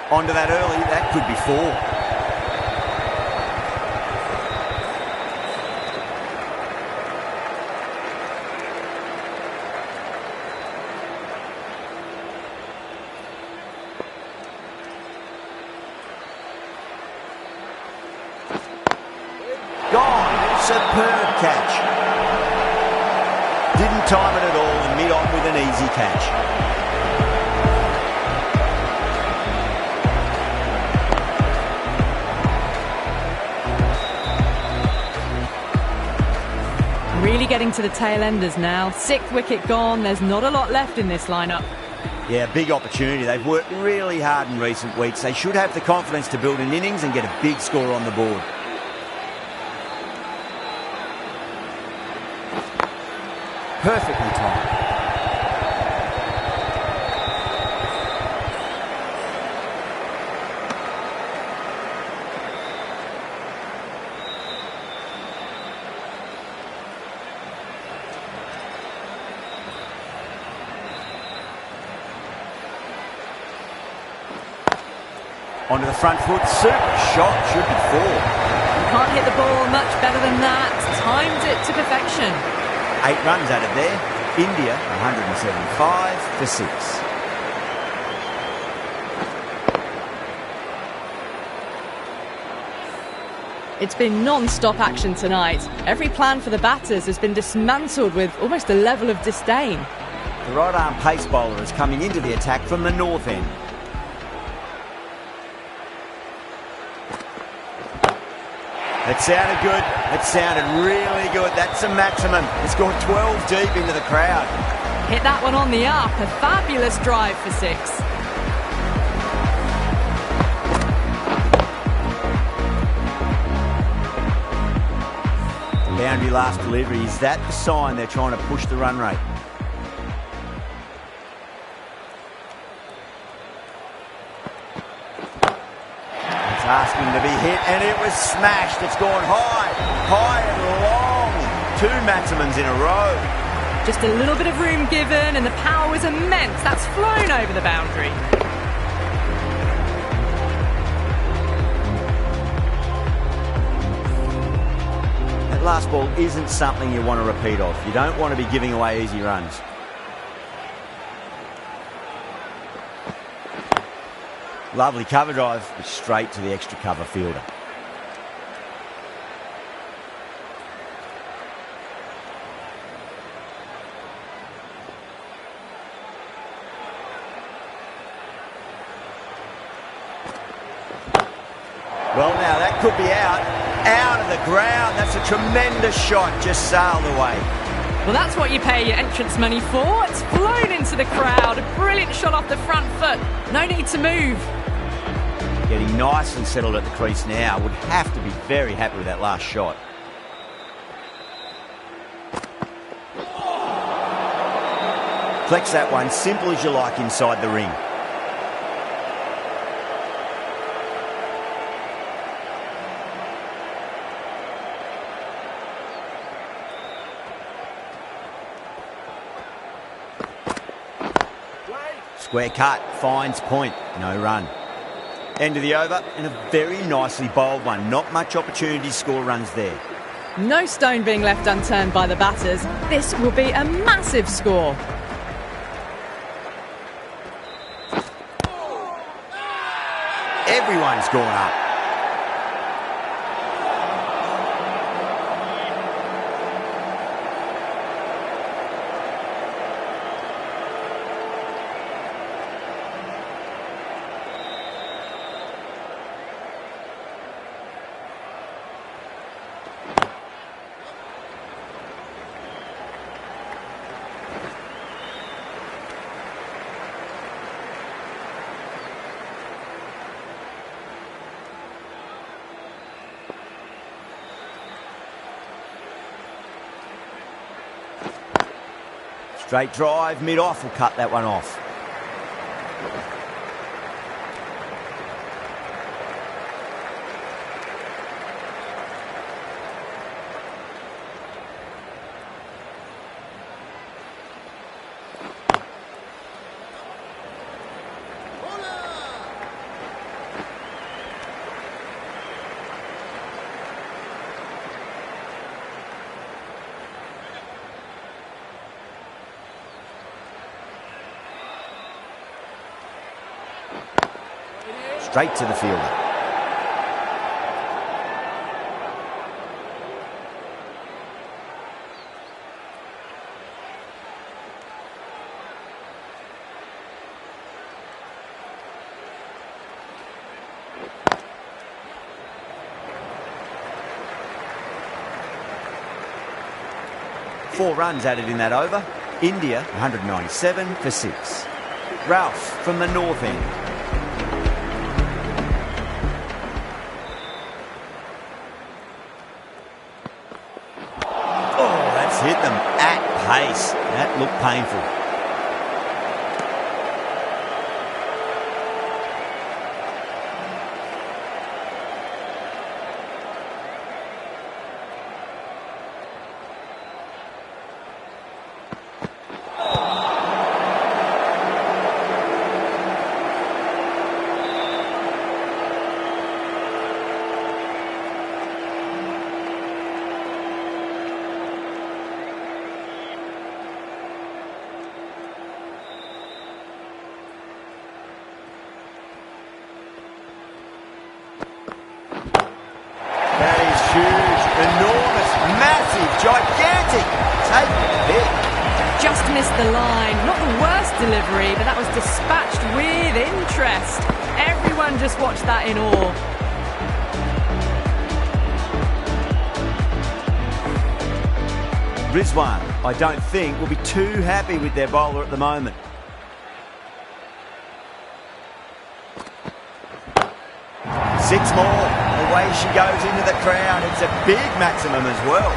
Onto that early, that could be 4. Gone. Superb catch. Didn't time it at all and mid-on with an easy catch. Really getting to the tail enders now. 6th wicket gone. There's not a lot left in this lineup. Yeah, big opportunity. They've worked really hard in recent weeks. They should have the confidence to build an innings and get a big score on the board. Perfectly timed. Onto the front foot, super shot, should be 4. You can't hit the ball much better than that. Timed it to perfection. 8 runs added there. India 175 for 6. It's been non-stop action tonight. Every plan for the batters has been dismantled with almost a level of disdain. The right-arm pace bowler is coming into the attack from the north end. It sounded good. It sounded really good. That's a maximum. It's gone 12 deep into the crowd. Hit that one on the up. A fabulous drive for 6. Boundary last delivery. Is that the sign they're trying to push the run rate? Asking to be hit, and it was smashed. It's gone high and long. 2 maximums in a row. Just a little bit of room given, and the power was immense. That's flown over the boundary. That last ball isn't something you want to repeat of. You don't want to be giving away easy runs. Lovely cover drive, but straight to the extra cover fielder. Well, now that could be out of the ground. That's a tremendous shot, just sailed away. Well, that's what you pay your entrance money for. It's flown into the crowd. A brilliant shot off the front foot. No need to move. Getting nice and settled at the crease now. Would have to be very happy with that last shot. Flex that one, simple as you like inside the ring. Square cut, finds point, no run. End of the over, and a very nicely bowled one. Not much opportunity to score runs there. No stone being left unturned by the batters. This will be a massive score. Everyone's gone up. Straight drive, mid-off will cut that one off. straight to the fielder. Four runs added in that over. India 197 for 6. Ralph from the north end. Oh, that's hit them at pace. That looked painful. That is huge, enormous, massive, gigantic. Take the pick. Just missed the line. Not the worst delivery, but that was dispatched with interest. Everyone just watched that in awe. Rizwan, I don't think, will be too happy with their bowler at the moment. Six more. Away she goes into the crowd. It's a big maximum as well.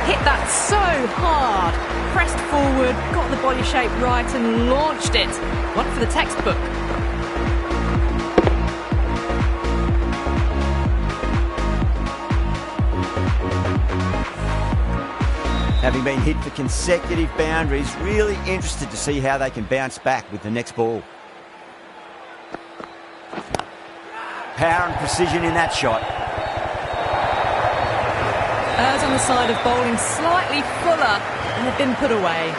Hit that so hard. Pressed forward, got the body shape right and launched it. One for the textbook. Having been hit for consecutive boundaries, really interested to see how they can bounce back with the next ball. Power and precision in that shot. Errs on the side of bowling slightly fuller and have been put away.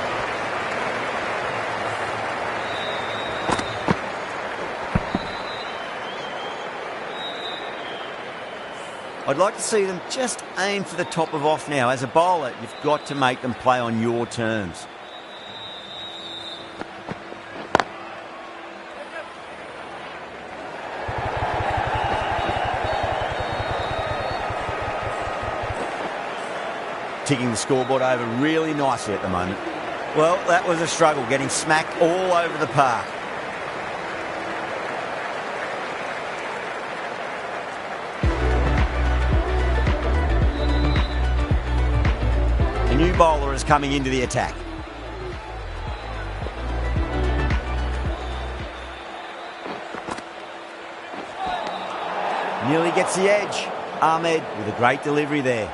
I'd like to see them just aim for the top of off now. As a bowler, you've got to make them play on your terms. Ticking the scoreboard over really nicely at the moment. Well, that was a struggle, getting smacked all over the park. A new bowler is coming into the attack. Nearly gets the edge. Ahmed with a great delivery there.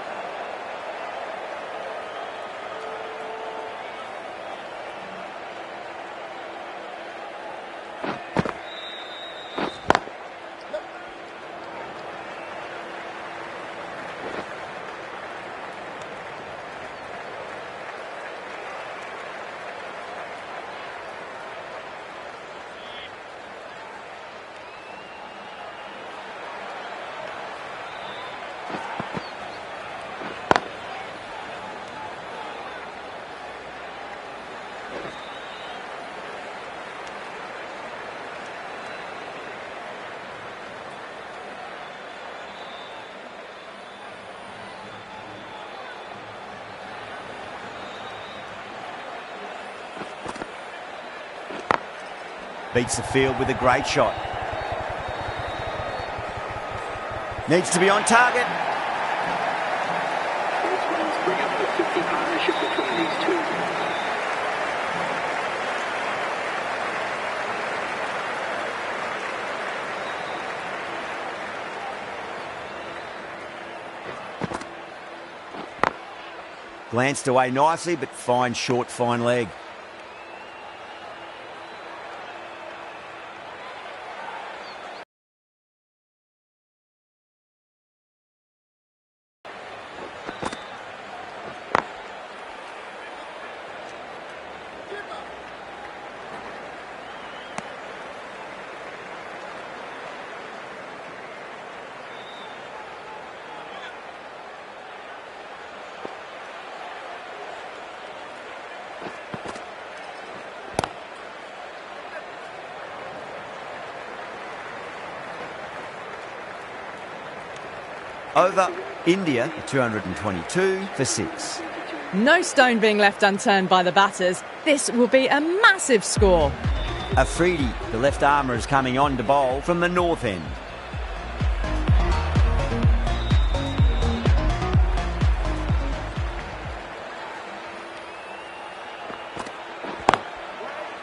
Beats the field with a great shot. Needs to be on target. Bring up the 50 partnership between these two. Glanced away nicely, but fine short, fine leg. Over India, 222 for 6. No stone being left unturned by the batters. This will be a massive score. Afridi, the left armour, is coming on to bowl from the north end.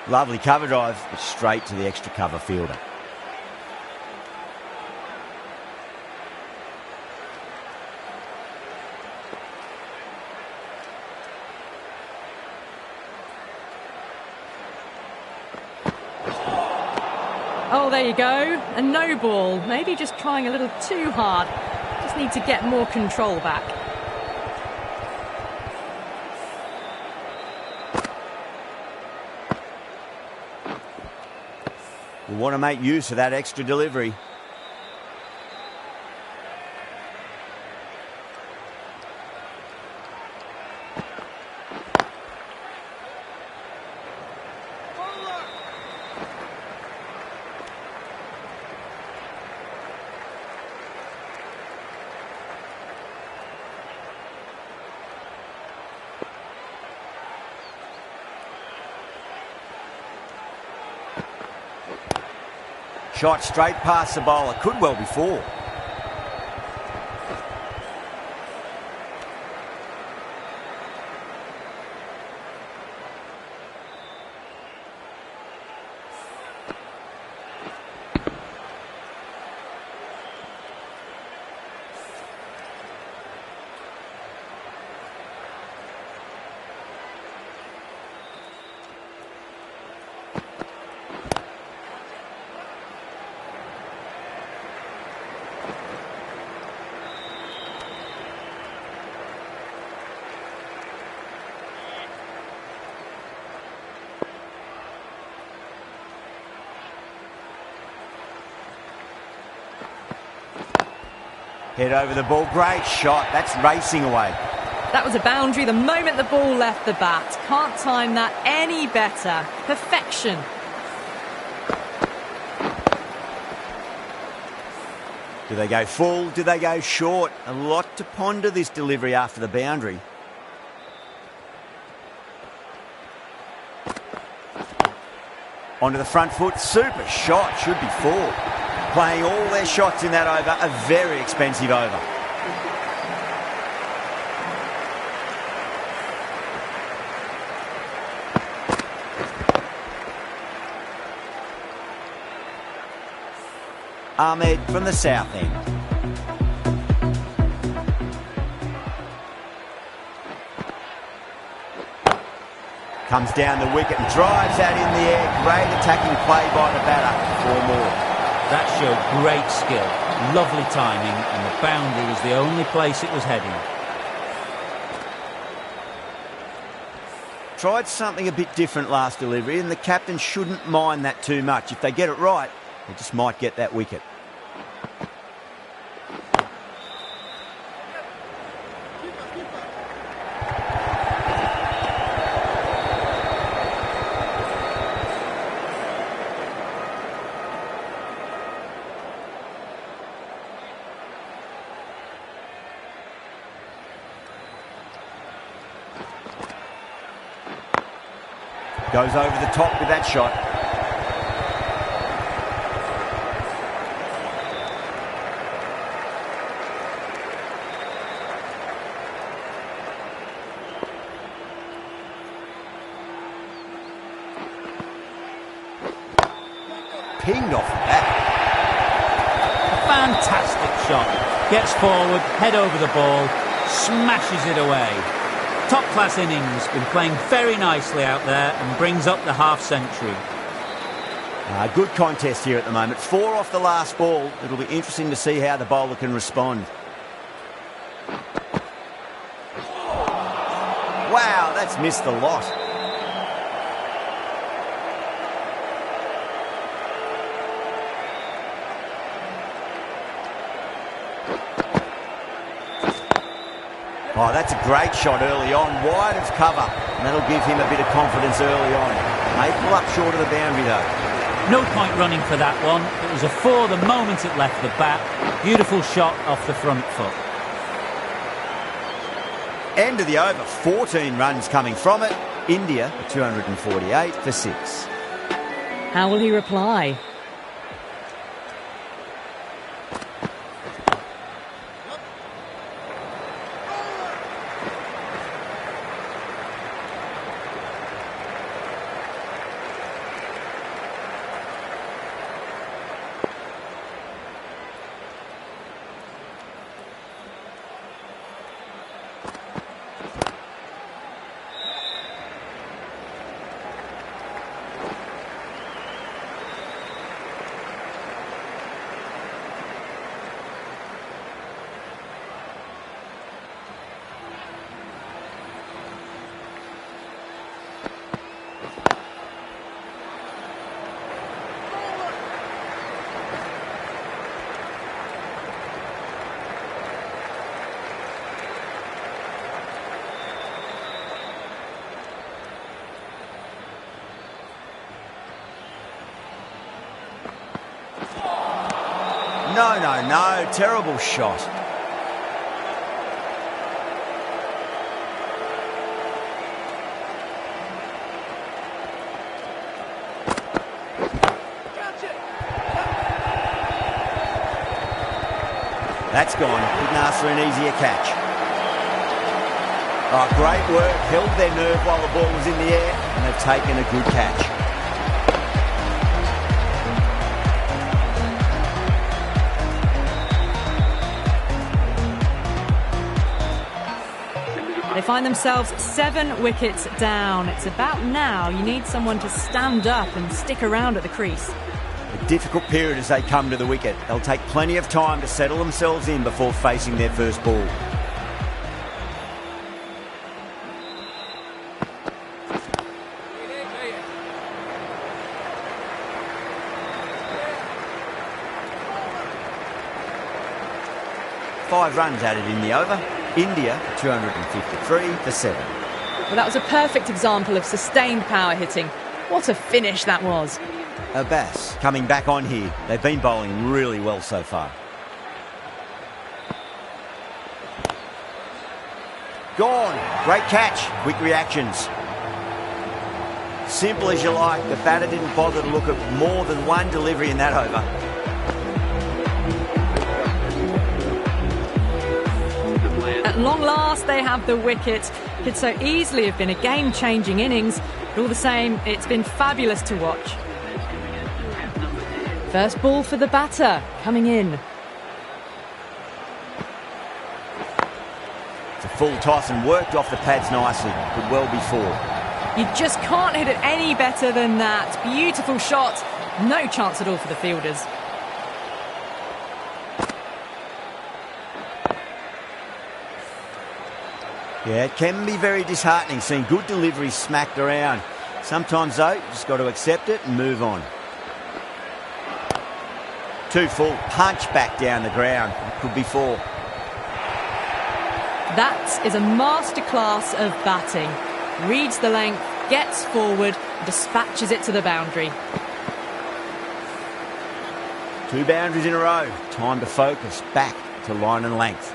Lovely cover drive, but straight to the extra cover fielder. Oh, there you go. A no ball. Maybe just trying a little too hard. Just need to get more control back. We want to make use of that extra delivery. Shot straight past the bowler. Could well be 4. Head over the ball. Great shot. That's racing away. That was a boundary the moment the ball left the bat. Can't time that any better. Perfection. Do they go full? Do they go short? A lot to ponder this delivery after the boundary. Onto the front foot. Super shot. Should be 4. Playing all their shots in that over. A very expensive over. Ahmed from the south end. Comes down the wicket and drives that in the air. Great attacking play by the batter. 4 more. That showed great skill, lovely timing, and the boundary was the only place it was heading. Tried something a bit different last delivery, and the captain shouldn't mind that too much. If they get it right, they just might get that wicket. Goes over the top with that shot. Pinged off the bat. A fantastic shot. Gets forward, head over the ball, smashes it away. Top-class innings, been playing very nicely out there and brings up the half-century. Good contest here at the moment. 4 off the last ball. It'll be interesting to see how the bowler can respond. Wow, that's missed the lot. Oh, that's a great shot early on, wide of cover, and that'll give him a bit of confidence early on. May pull up short of the boundary though. No point running for that one. It was a 4 the moment it left the bat. Beautiful shot off the front foot. End of the over, 14 runs coming from it. India 248 for 6. How will he reply? No, terrible shot. That's gone. Couldn't ask for an easier catch. Oh, great work. Held their nerve while the ball was in the air, and they've taken a good catch. They find themselves 7 wickets down. It's about now you need someone to stand up and stick around at the crease. A difficult period as they come to the wicket. They'll take plenty of time to settle themselves in before facing their first ball. Five runs added in the over. India 253 for 7. Well, that was a perfect example of sustained power hitting. What a finish that was. Abbas coming back on here. They've been bowling really well so far. Gone. Great catch. Quick reactions. Simple as you like. The batter didn't bother to look at more than one delivery in that over. At long last, they have the wicket. Could so easily have been a game-changing innings, but all the same, it's been fabulous to watch. First ball for the batter, coming in. It's a full toss and worked off the pads nicely. Could well be 4. You just can't hit it any better than that. Beautiful shot. No chance at all for the fielders. Yeah, it can be very disheartening seeing good deliveries smacked around. Sometimes, though, you just got to accept it and move on. 2 full, punch back down the ground. It could be 4. That is a masterclass of batting. Reads the length, gets forward, dispatches it to the boundary. 2 boundaries in a row. Time to focus back to line and length.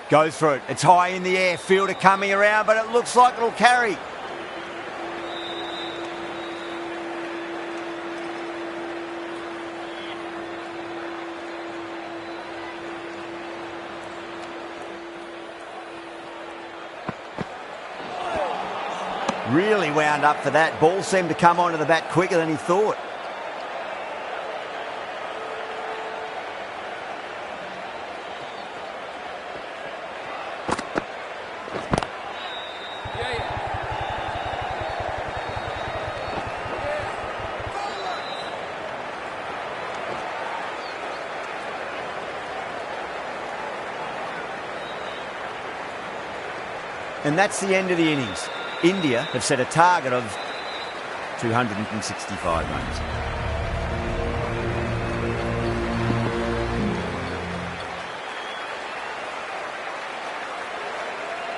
Goes for it. It's high in the air. Fielder coming around, but it looks like it'll carry. Really wound up for that. Ball seemed to come onto the bat quicker than he thought. And that's the end of the innings. India have set a target of 265 runs.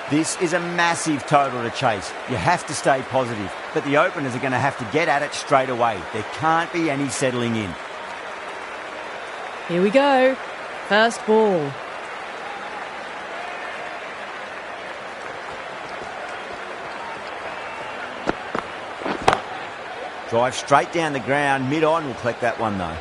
This is a massive total to chase. You have to stay positive, but the openers are going to have to get at it straight away. There can't be any settling in. Here we go. First ball. Drive straight down the ground. Mid-on will collect that one though.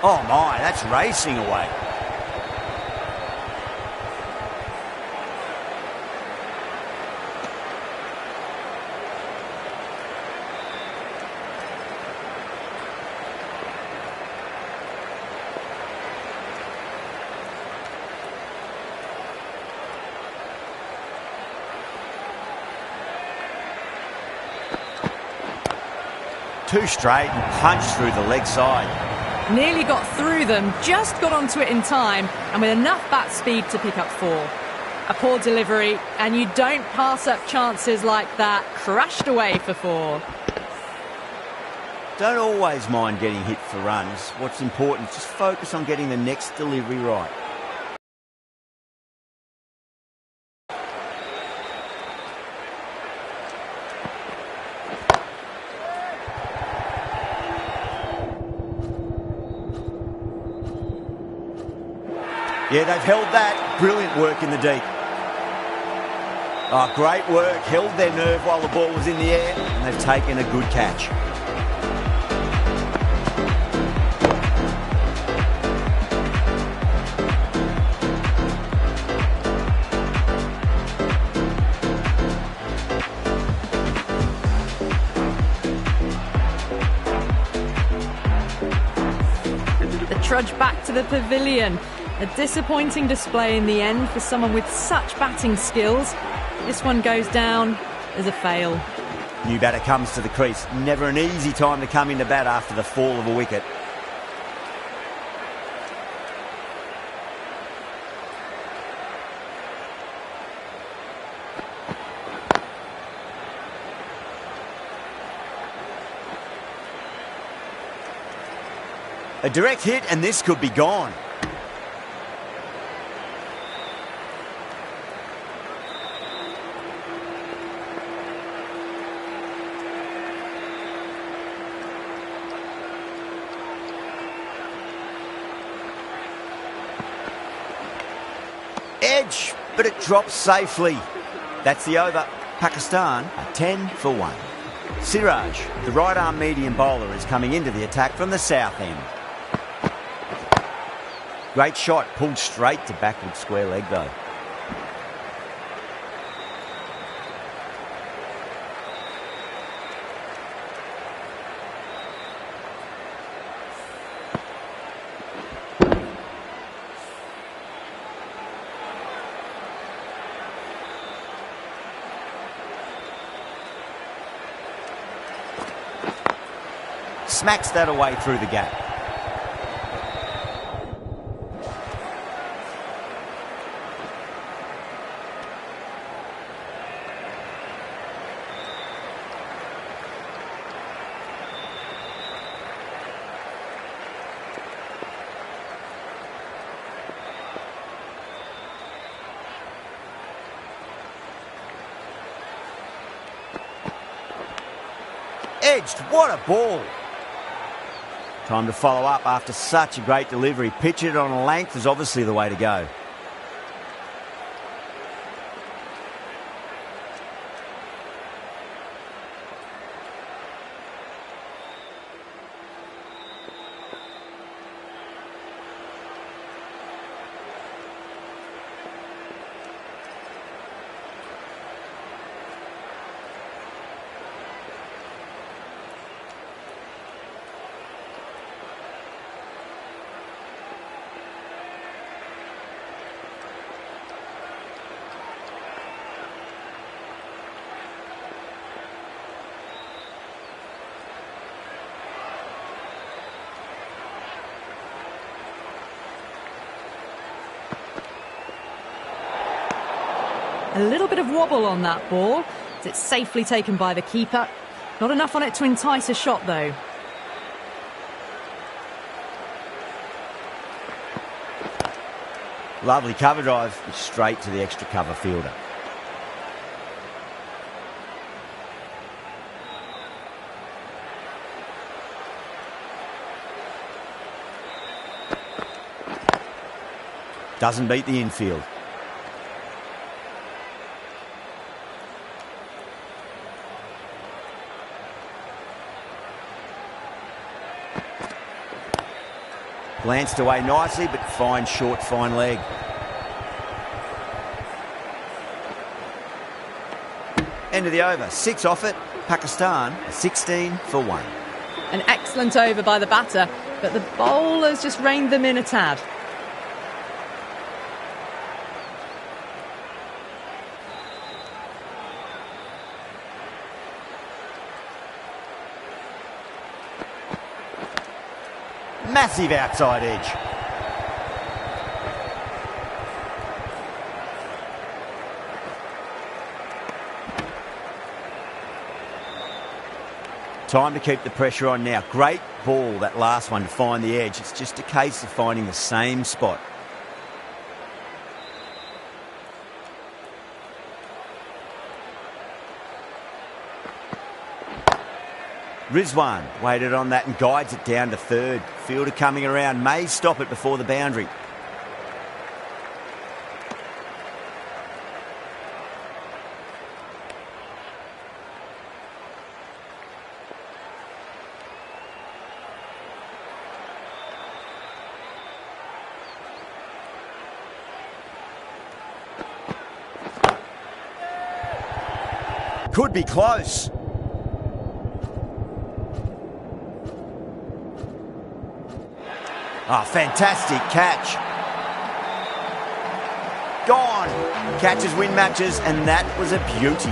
Oh my, that's racing away. Two straight and punched through the leg side. Nearly got through them, just got onto it in time, and with enough bat speed to pick up 4. A poor delivery, and you don't pass up chances like that. Crashed away for 4. Don't always mind getting hit for runs. What's important is just focus on getting the next delivery right. Yeah, they've held that. Brilliant work in the deep. Oh, great work. Held their nerve while the ball was in the air, and they've taken a good catch. The trudge back to the pavilion. A disappointing display in the end for someone with such batting skills. This one goes down as a fail. New batter comes to the crease. Never an easy time to come into bat after the fall of a wicket. A direct hit and this could be gone. Edge, but it drops safely. That's the over. Pakistan are 10 for 1. Siraj, the right-arm medium bowler, is coming into the attack from the south end. Great shot, pulled straight to backward square leg though. Smacks that away through the gap. Edged, what a ball. Time to follow up after such a great delivery. Pitch it on a length is obviously the way to go. A little bit of wobble on that ball. It's safely taken by the keeper. Not enough on it to entice a shot, though. Lovely cover drive, straight to the extra cover fielder. Doesn't beat the infield. Glanced away nicely, but fine short, fine leg. End of the over. 6 off it. Pakistan 16 for 1. An excellent over by the batter, but the bowlers just reined them in a tad. Massive outside edge. Time to keep the pressure on now. Great ball, that last one, to find the edge. It's just a case of finding the same spot. Rizwan waited on that and guides it down to third. Fielder coming around, may stop it before the boundary. Could be close. Oh, fantastic catch. Gone. Catches win matches, and that was a beauty.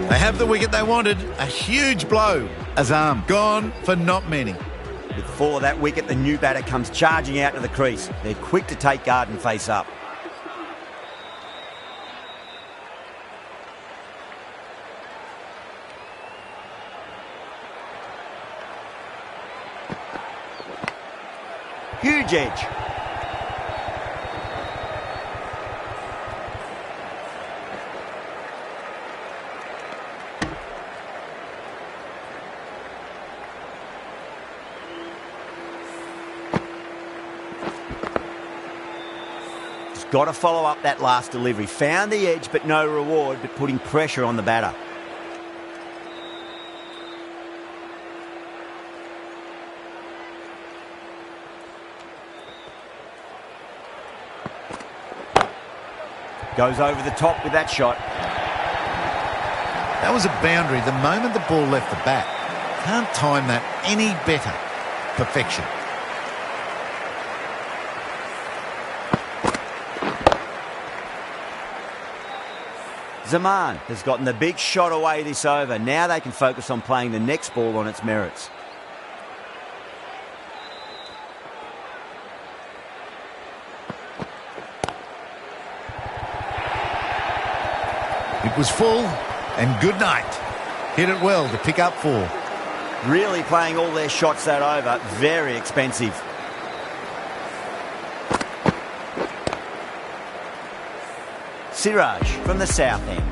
They have the wicket they wanted. A huge blow. Azam gone for not many. With 4 of that wicket, the new batter comes charging out to the crease. They're quick to take guard and face up. Huge edge. Just got to follow up that last delivery. Found the edge, but no reward, but putting pressure on the batter. Goes over the top with that shot. That was a boundary the moment the ball left the bat. Can't time that any better. Perfection. Zaman has gotten the big shot away this over. Now they can focus on playing the next ball on its merits. It was full, and good night. Hit it well to pick up 4. Really playing all their shots that over. Very expensive. Siraj from the south end.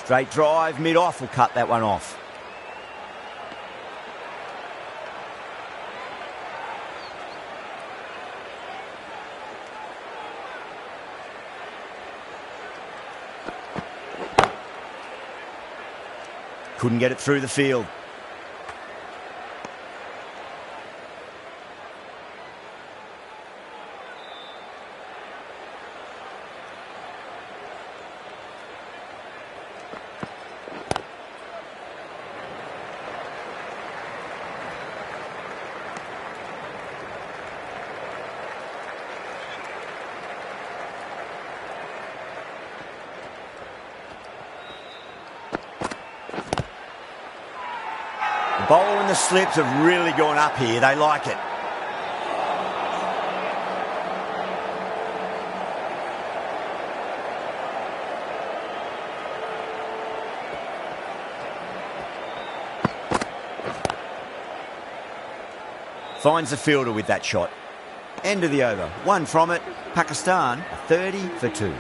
Straight drive, mid-off will cut that one off. Couldn't get it through the field. Bowler and the slips have really gone up here. They like it. Finds the fielder with that shot. End of the over. One from it. Pakistan, 30 for 2.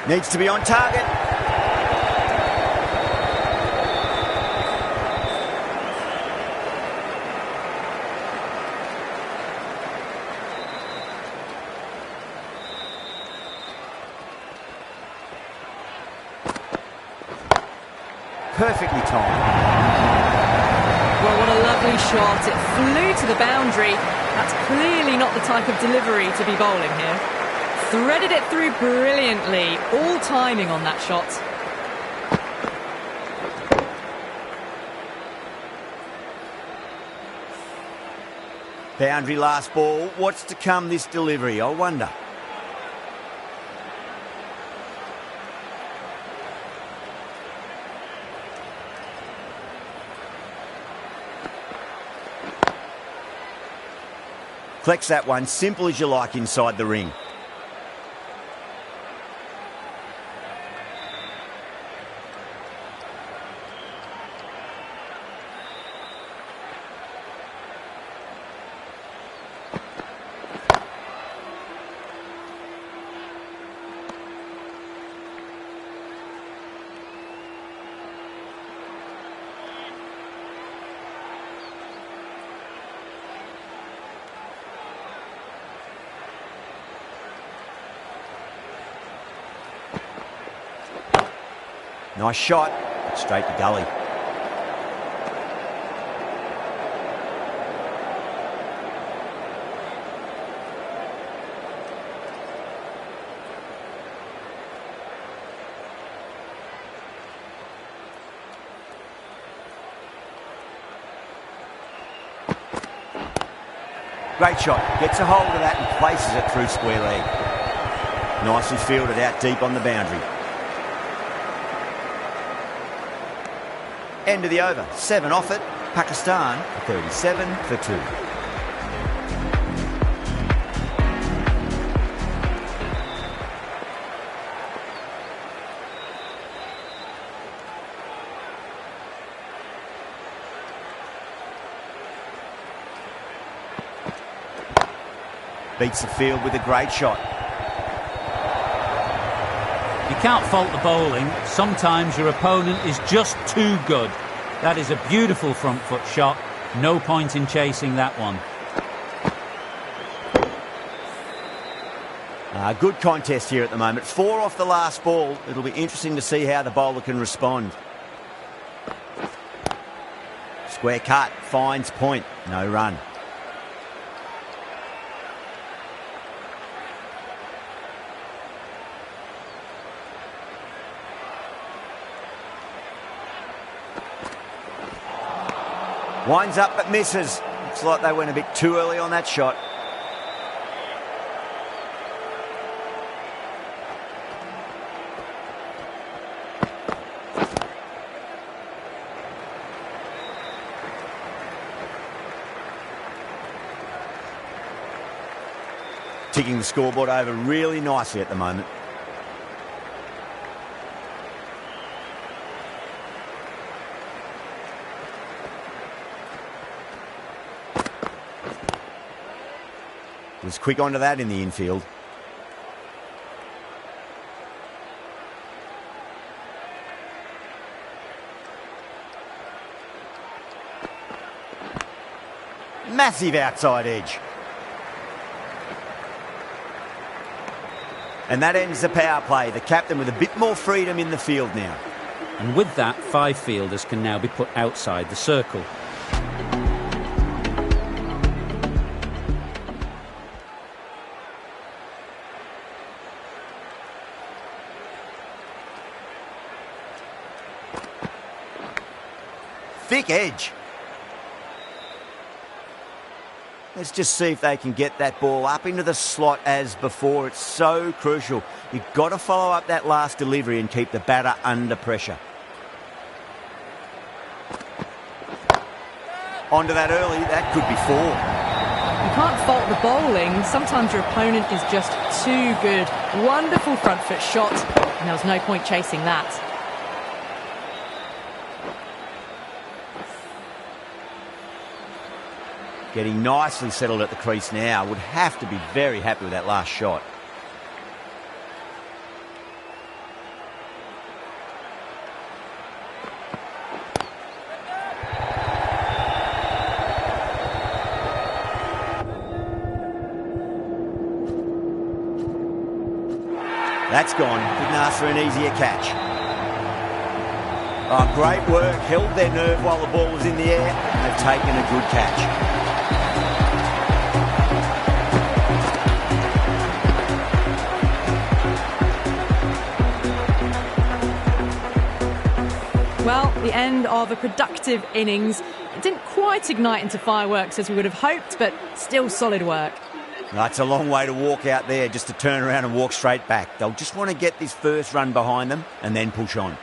Needs to be on target. Perfectly timed. Well, what a lovely shot. It flew to the boundary. That's clearly not the type of delivery to be bowling here. Threaded it through brilliantly. All timing on that shot. Boundary last ball. What's to come this delivery, I wonder. Collects that one, simple as you like inside the ring. Nice shot, straight to gully. Great shot, gets a hold of that and places it through square leg. Nicely fielded out deep on the boundary. End of the over. 7 off it. Pakistan, 37 for 2. Beats the field with a great shot. You can't fault the bowling. Sometimes your opponent is just too good. That is a beautiful front foot shot. No point in chasing that one. Good contest here at the moment. 4 off the last ball. It'll be interesting to see how the bowler can respond. Square cut, finds point, no run. Winds up but misses. Looks like they went a bit too early on that shot. Ticking the scoreboard over really nicely at the moment. Was quick onto that in the infield. Massive outside edge. And that ends the power play. The captain with a bit more freedom in the field now. And with that, 5 fielders can now be put outside the circle. thick edge. Let's just see if they can get that ball up into the slot as before. It's so crucial. You've got to follow up that last delivery and keep the batter under pressure. Onto that early, that could be 4. You can't fault the bowling. Sometimes your opponent is just too good. Wonderful front foot shot, and there was no point chasing that. Getting nicely settled at the crease now. Would have to be very happy with that last shot. That's gone. Didn't ask for an easier catch. Oh, great work. Held their nerve while the ball was in the air. They've taken a good catch. Well, the end of a productive innings. It didn't quite ignite into fireworks as we would have hoped, but still solid work. That's a long way to walk out there just to turn around and walk straight back. They'll just want to get this first run behind them and then push on.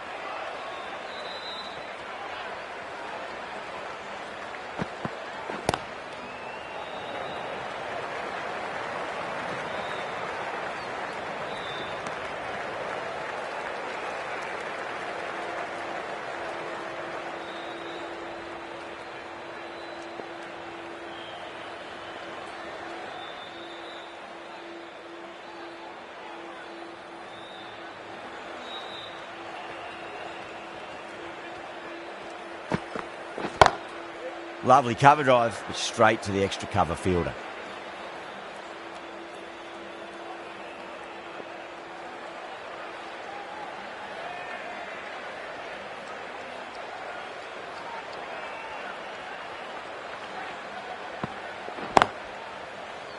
Lovely cover drive, but straight to the extra cover fielder.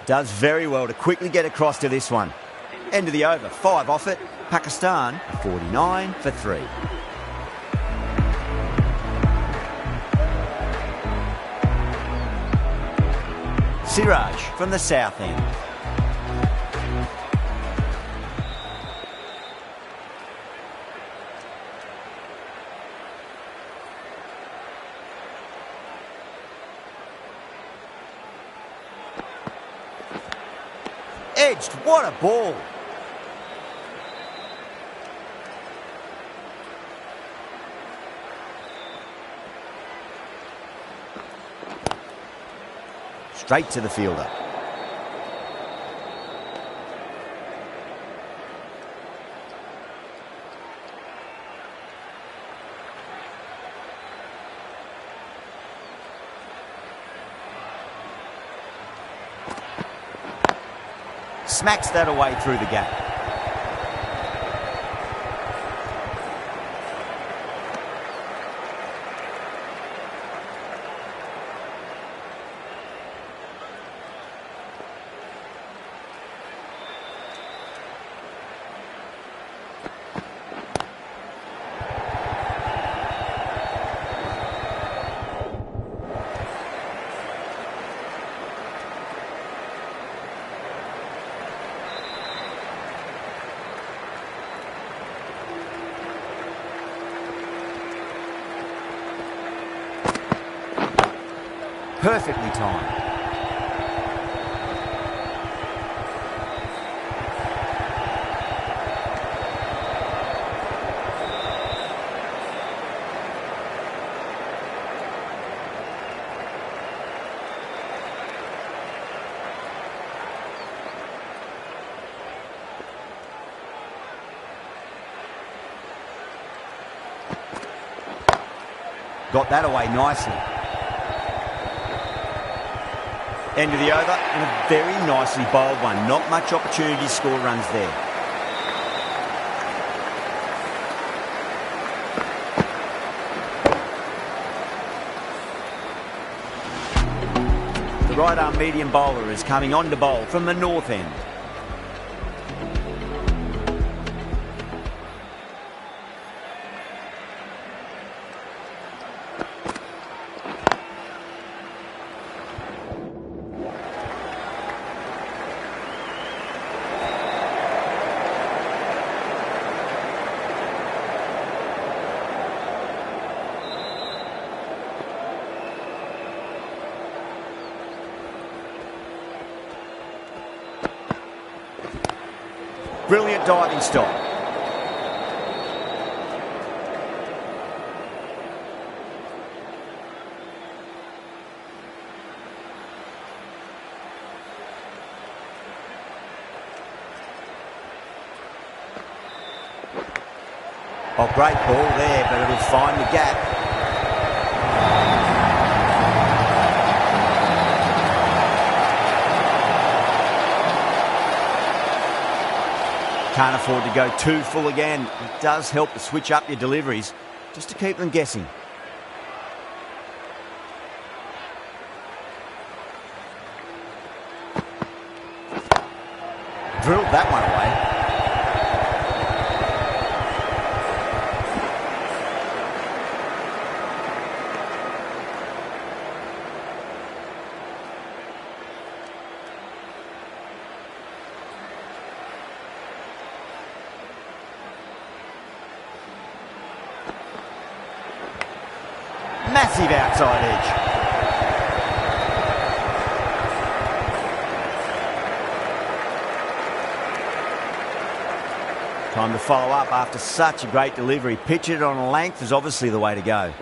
Does very well to quickly get across to this one. End of the over, 5 off it. Pakistan, 49 for 3. Siraj from the south end. Edged, what a ball. Straight to the fielder. Smacks that away through the gap. Perfectly timed. Got that away nicely. End of the over, and a very nicely bowled one. Not much opportunity to score runs there. The right arm medium bowler is coming on to bowl from the north end. Brilliant diving stop. Oh, great ball there, but it'll find the gap. Can't afford to go too full again. It does help to switch up your deliveries, just to keep them guessing. Drilled that one away. Massive outside edge. Time to follow up after such a great delivery. Pitch it on a length is obviously the way to go.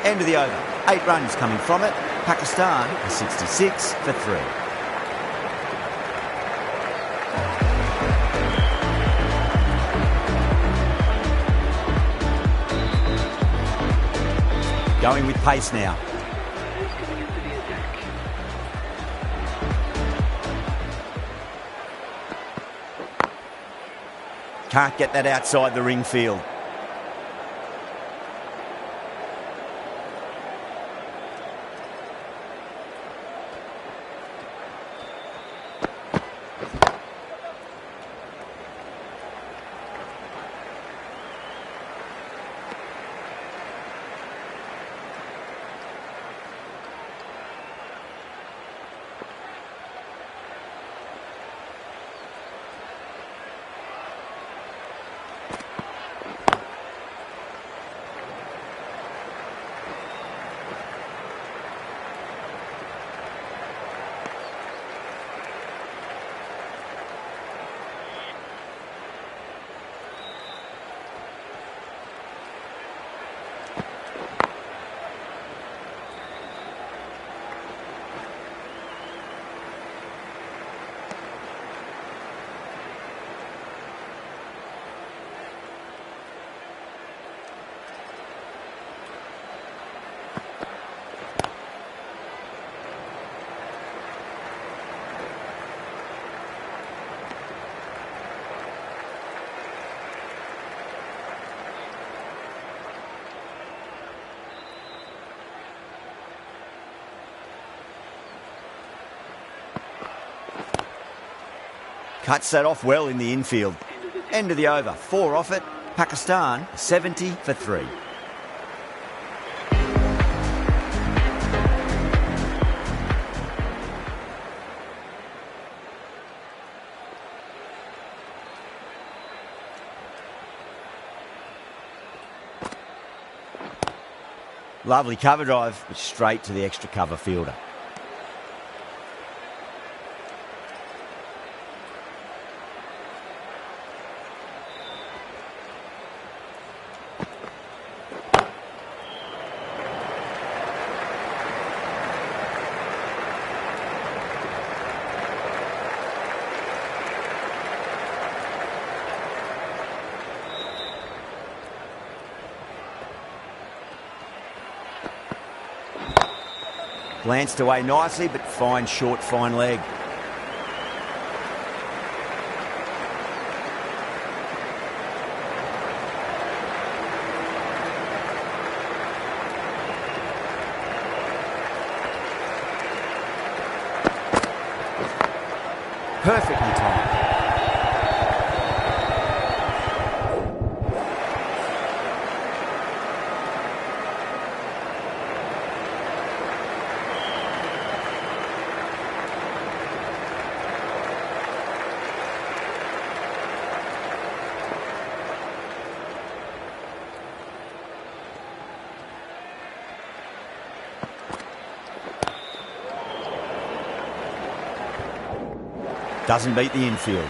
End of the over. 8 runs coming from it. Pakistan are 66 for 3. Going with pace now. Is coming into the attack. Can't get that outside the ring field. Cuts that off well in the infield. End of the over. 4 off it. Pakistan 70 for 3. Lovely cover drive, but straight to the extra cover fielder. Glanced away nicely, but fine short, fine leg. Perfectly timed. Doesn't beat the infield.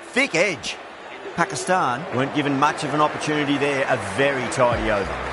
Thick edge. Pakistan weren't given much of an opportunity there. A very tidy over.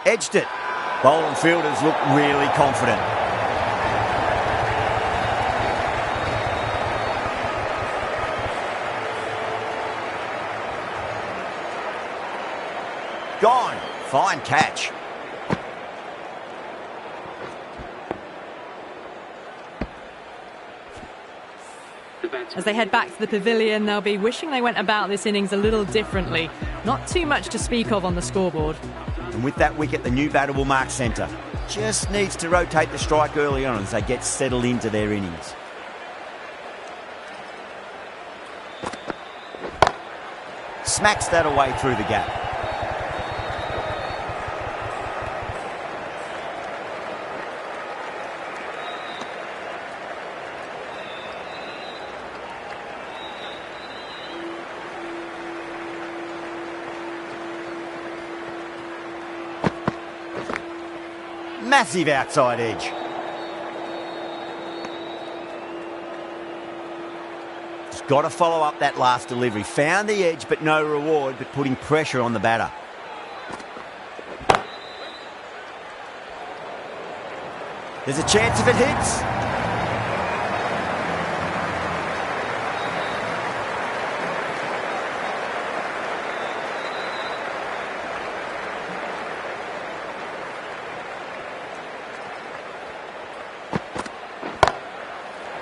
Edged it. Bowling fielders look really confident. Gone. Fine catch. As they head back to the pavilion, they'll be wishing they went about this innings a little differently. Not too much to speak of on the scoreboard. And with that wicket, the new batter will mark centre. Just needs to rotate the strike early on as they get settled into their innings. Smacks that away through the gap. Massive outside edge. Just got to follow up that last delivery. Found the edge, but no reward, but putting pressure on the batter. There's a chance if it hits.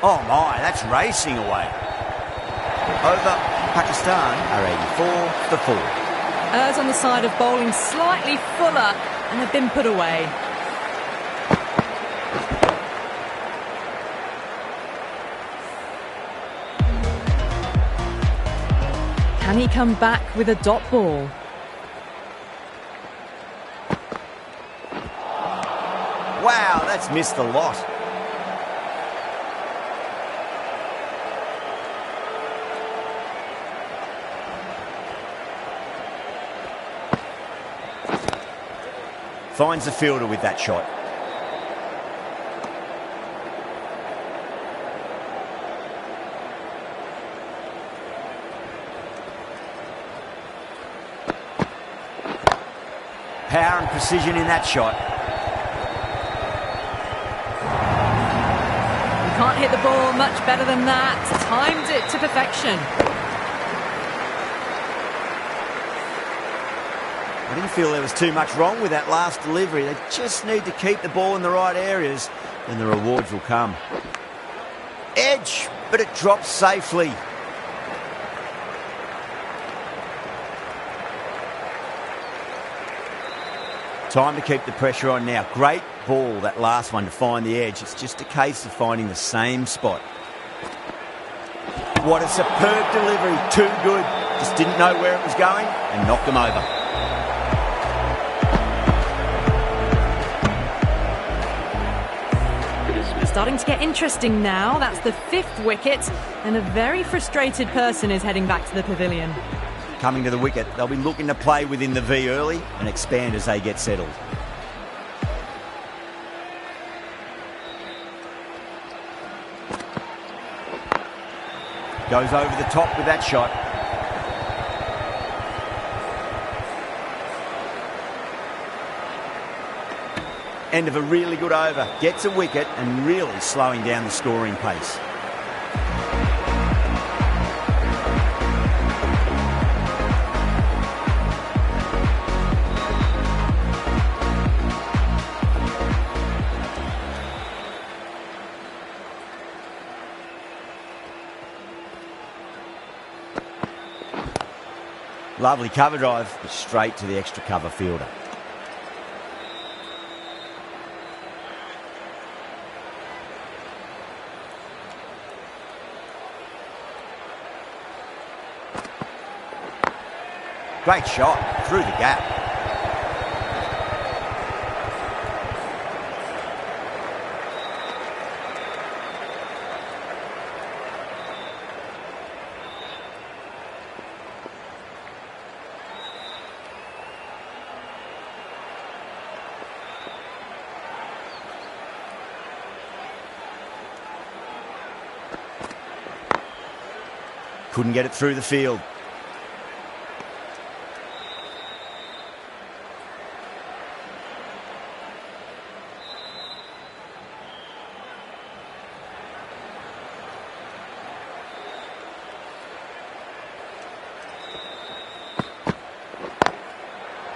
Oh my, that's racing away. Over, Pakistan are 84 for 4. Ers on the side of bowling slightly fuller and have been put away. Can he come back with a dot ball? Wow, that's missed the lot. Finds the fielder with that shot. Power and precision in that shot. You can't hit the ball much better than that. Timed it to perfection. I didn't feel there was too much wrong with that last delivery. They just need to keep the ball in the right areas, and the rewards will come. Edge, but it drops safely. Time to keep the pressure on now. Great ball, that last one, to find the edge. It's just a case of finding the same spot. What a superb delivery. Too good. Just didn't know where it was going and knocked them over. Starting to get interesting now. That's the 5th wicket, and a very frustrated person is heading back to the pavilion. Coming to the wicket, they'll be looking to play within the V early and expand as they get settled. Goes over the top with that shot. End of a really good over. Gets a wicket and really slowing down the scoring pace. Lovely cover drive, but straight to the extra cover fielder. Great shot through the gap. Couldn't get it through the field.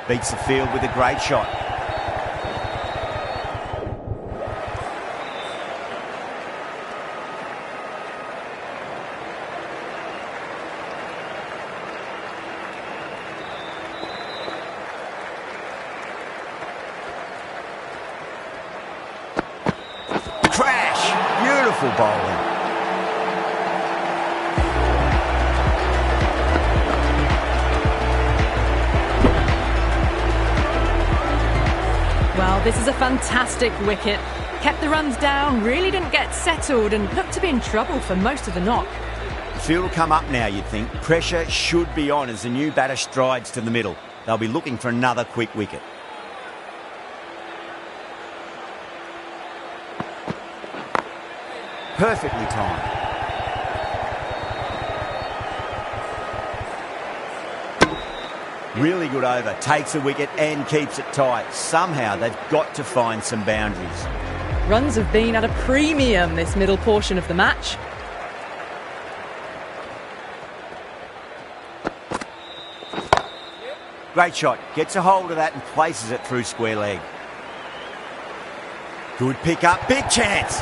Beats the field with a great shot. Crash! Beautiful bowling. Well, this is a fantastic wicket. Kept the runs down, really didn't get settled and looked to be in trouble for most of the knock. The field will come up now, you'd think. Pressure should be on as the new batter strides to the middle. They'll be looking for another quick wicket. Perfectly timed. Really good over, takes a wicket and keeps it tight. Somehow they've got to find some boundaries. Runs have been at a premium this middle portion of the match. Great shot, gets a hold of that and places it through square leg. Good pick up, big chance.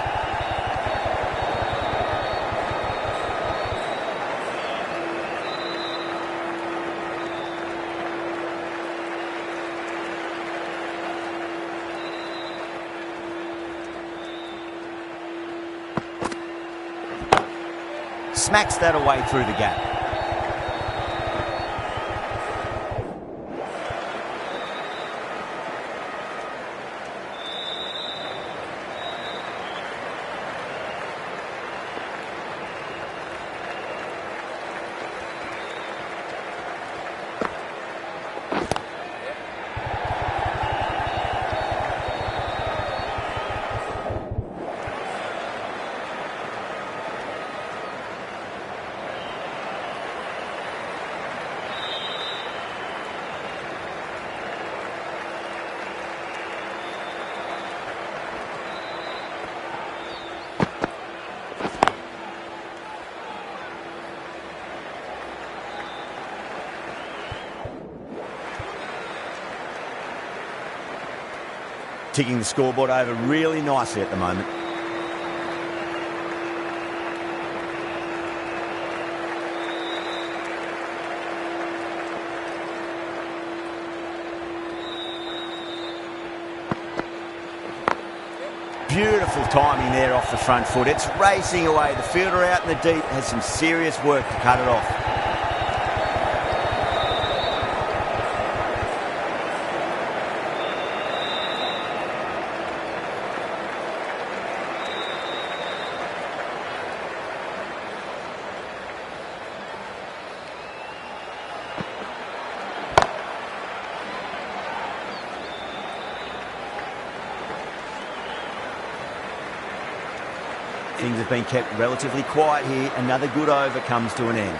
Smacks that away through the gap. Ticking the scoreboard over really nicely at the moment. Beautiful timing there off the front foot. It's racing away. The fielder out in the deep has some serious work to cut it off. Things have been kept relatively quiet here. Another good over comes to an end.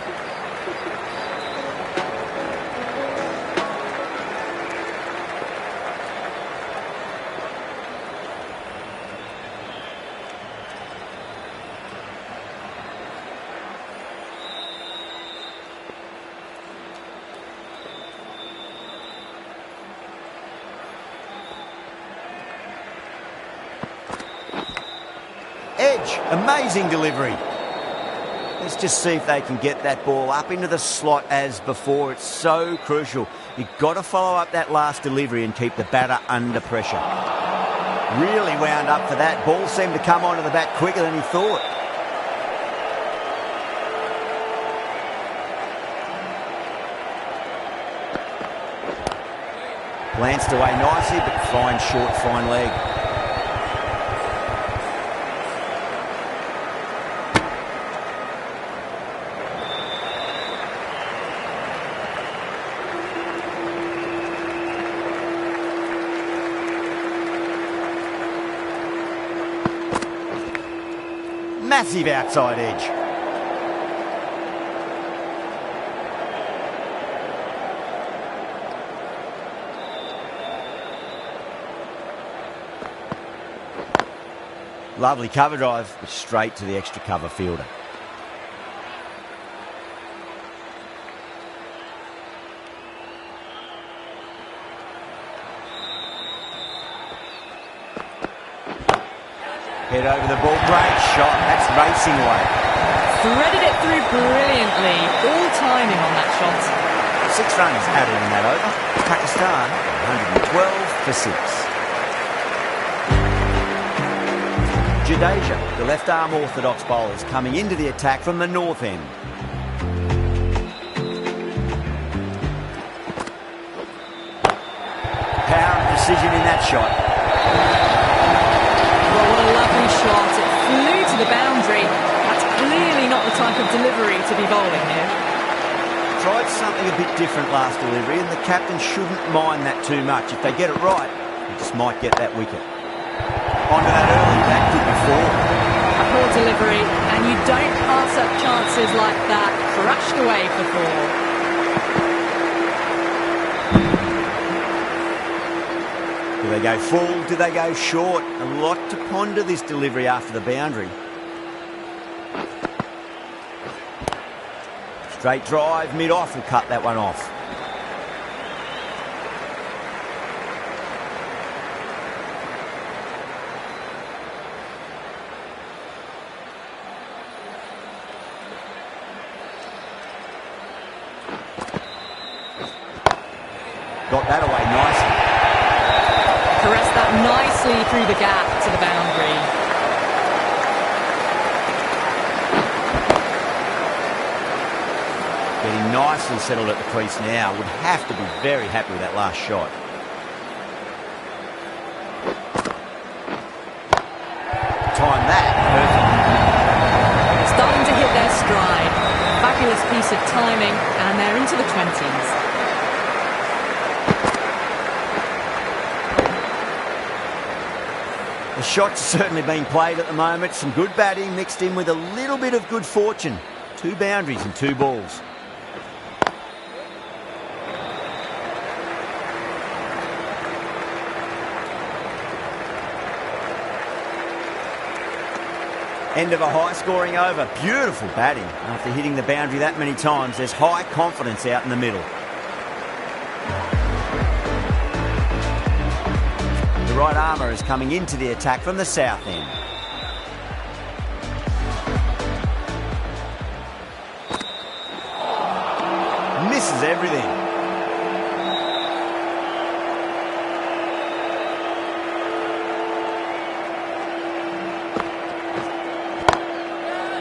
Edge, amazing delivery. Let's just see if they can get that ball up into the slot as before. It's so crucial. You've got to follow up that last delivery and keep the batter under pressure. Really wound up for that. Ball seemed to come onto the bat quicker than he thought. Glanced away nicely, but fine short, fine leg. Massive outside edge. Lovely cover drive, but straight to the extra cover fielder. Head over the ball, great shot, that's racing away. Threaded it through brilliantly, all timing on that shot. 6 runs added in that over. Pakistan 112 for 6. Jadeja, the left-arm orthodox bowler, is coming into the attack from the north end. Power and precision in that shot. Well, what a lovely shot. It flew to the boundary. That's clearly not the type of delivery to be bowling here. Tried something a bit different last delivery, and the captain shouldn't mind that too much. If they get it right, they just might get that wicket. Onto that early, that could be 4. A poor delivery, and you don't pass up chances like that. Crashed away for 4. Do they go full? Do they go short? A lot to ponder this delivery after the boundary. Straight drive, mid-off will cut that one off. Got that away nicely. Caressed that nicely through the gap to the boundary. Getting nicely settled at the crease now. Would have to be very happy with that last shot. Time that perfect. Starting to hit their stride. Fabulous piece of timing, and they're into the 20s. The shot's certainly being played at the moment. Some good batting mixed in with a little bit of good fortune. 2 boundaries and 2 balls. End of a high-scoring over. Beautiful batting. After hitting the boundary that many times, there's high confidence out in the middle. The right armour is coming into the attack from the south end. Misses everything.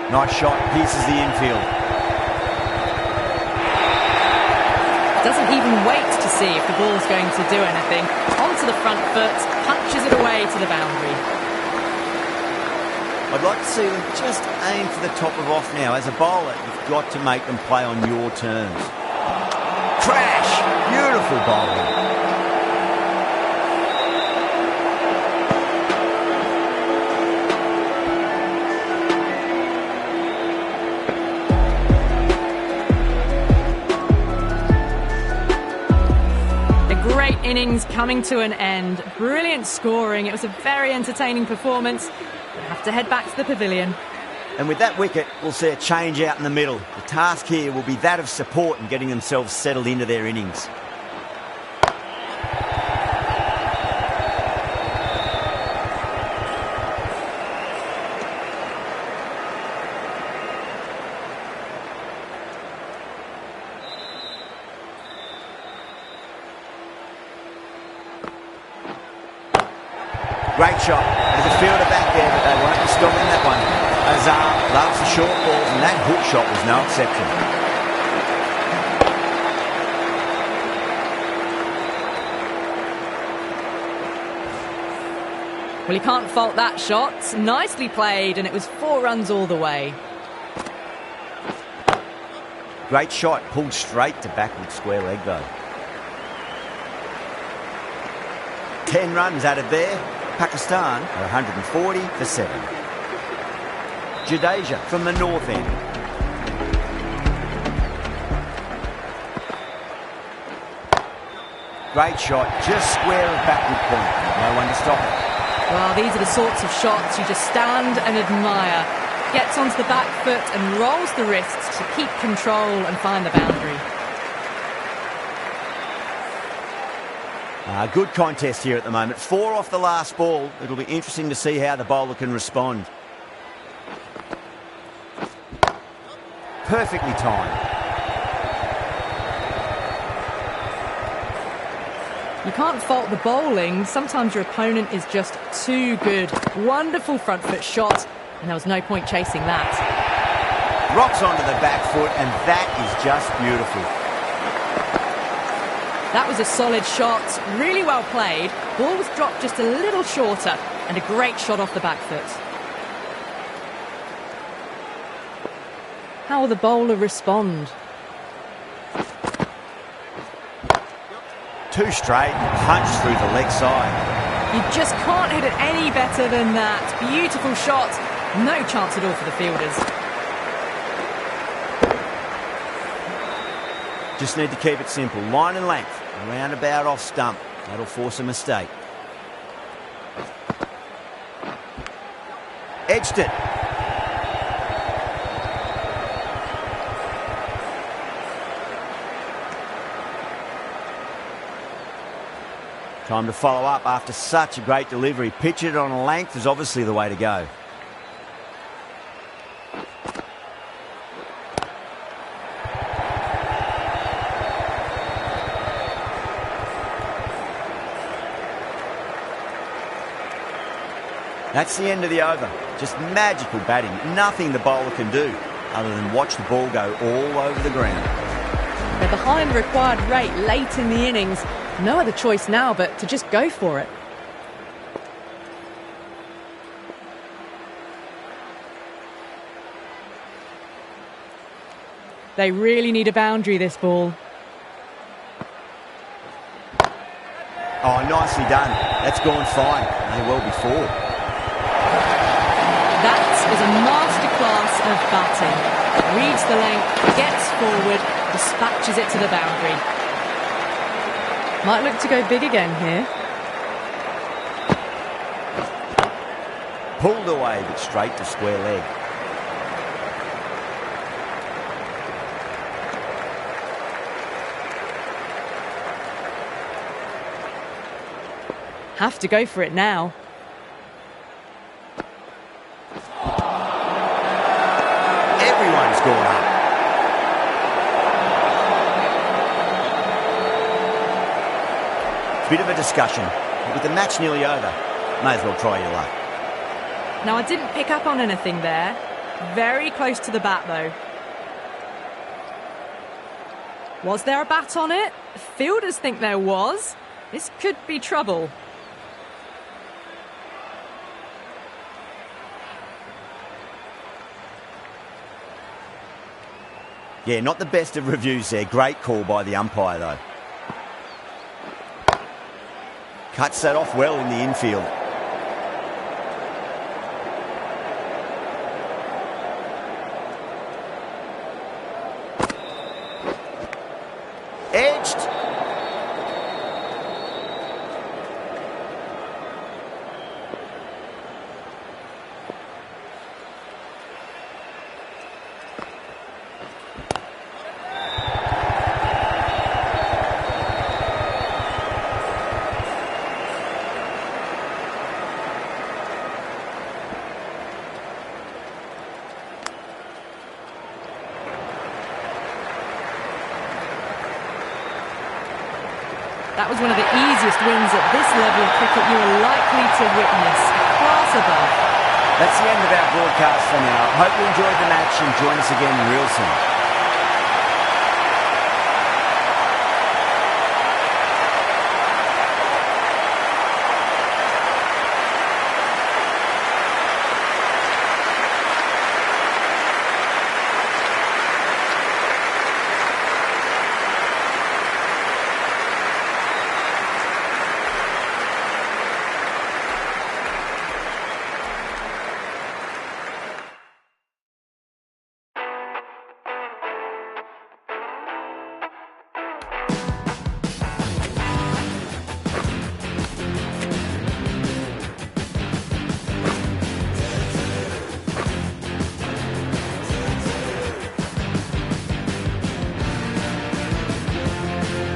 Nice shot, pierces the infield. Doesn't even wait to see if the ball's going to do anything. Onto the front foot, punches it away to the boundary. I'd like to see them just aim for the top of off now. As a bowler, you've got to make them play on your terms. Crash! Beautiful bowling. Great innings coming to an end. Brilliant scoring. It was a very entertaining performance. We'll have to head back to the pavilion. And with that wicket, we'll see a change out in the middle. The task here will be that of support and getting themselves settled into their innings. Great shot. There's a fielder back there, but they won't be stopping that one. Azar loves the short balls, and that hook shot was no exception. Well, you can't fault that shot. Nicely played, and it was 4 runs all the way. Great shot, pulled straight to backward square leg though. 10 runs added there. Pakistan are 140 for 7. Jadeja from the north end. Great shot, just square of backward point. No one to stop it. Well, these are the sorts of shots you just stand and admire. Gets onto the back foot and rolls the wrists to keep control and find the boundary. Good contest here at the moment. 4 off the last ball. It'll be interesting to see how the bowler can respond. Perfectly timed. You can't fault the bowling. Sometimes your opponent is just too good. Wonderful front foot shot, and there was no point chasing that. Rocks onto the back foot, and that is just beautiful. That was a solid shot, really well played. Ball was dropped just a little shorter, and a great shot off the back foot. How will the bowler respond? 2 straight, punch through the leg side. You just can't hit it any better than that. Beautiful shot. No chance at all for the fielders. Just need to keep it simple. Line and length. Around about off stump. That'll force a mistake. Edged it. Time to follow up after such a great delivery. Pitch it on a length is obviously the way to go. That's the end of the over. Just magical batting. Nothing the bowler can do other than watch the ball go all over the ground. They're behind required rate late in the innings. No other choice now but to just go for it. They really need a boundary, this ball. Oh, nicely done. That's gone fine. May well be 4. That is a masterclass of batting. Reads the length, gets forward, dispatches it to the boundary. Might look to go big again here. Pulled away, but straight to square leg. Have to go for it now. Everyone's gone up. It's a bit of a discussion. With the match nearly over, may as well try your luck. Now, I didn't pick up on anything there. Very close to the bat, though. Was there a bat on it? Fielders think there was. This could be trouble. Yeah, not the best of reviews there. Great call by the umpire, though. Cuts that off well in the infield. Edged. That was one of the easiest wins at this level of cricket you are likely to witness. Class above. That's the end of our broadcast for now. Hope you enjoyed the match and join us again real soon.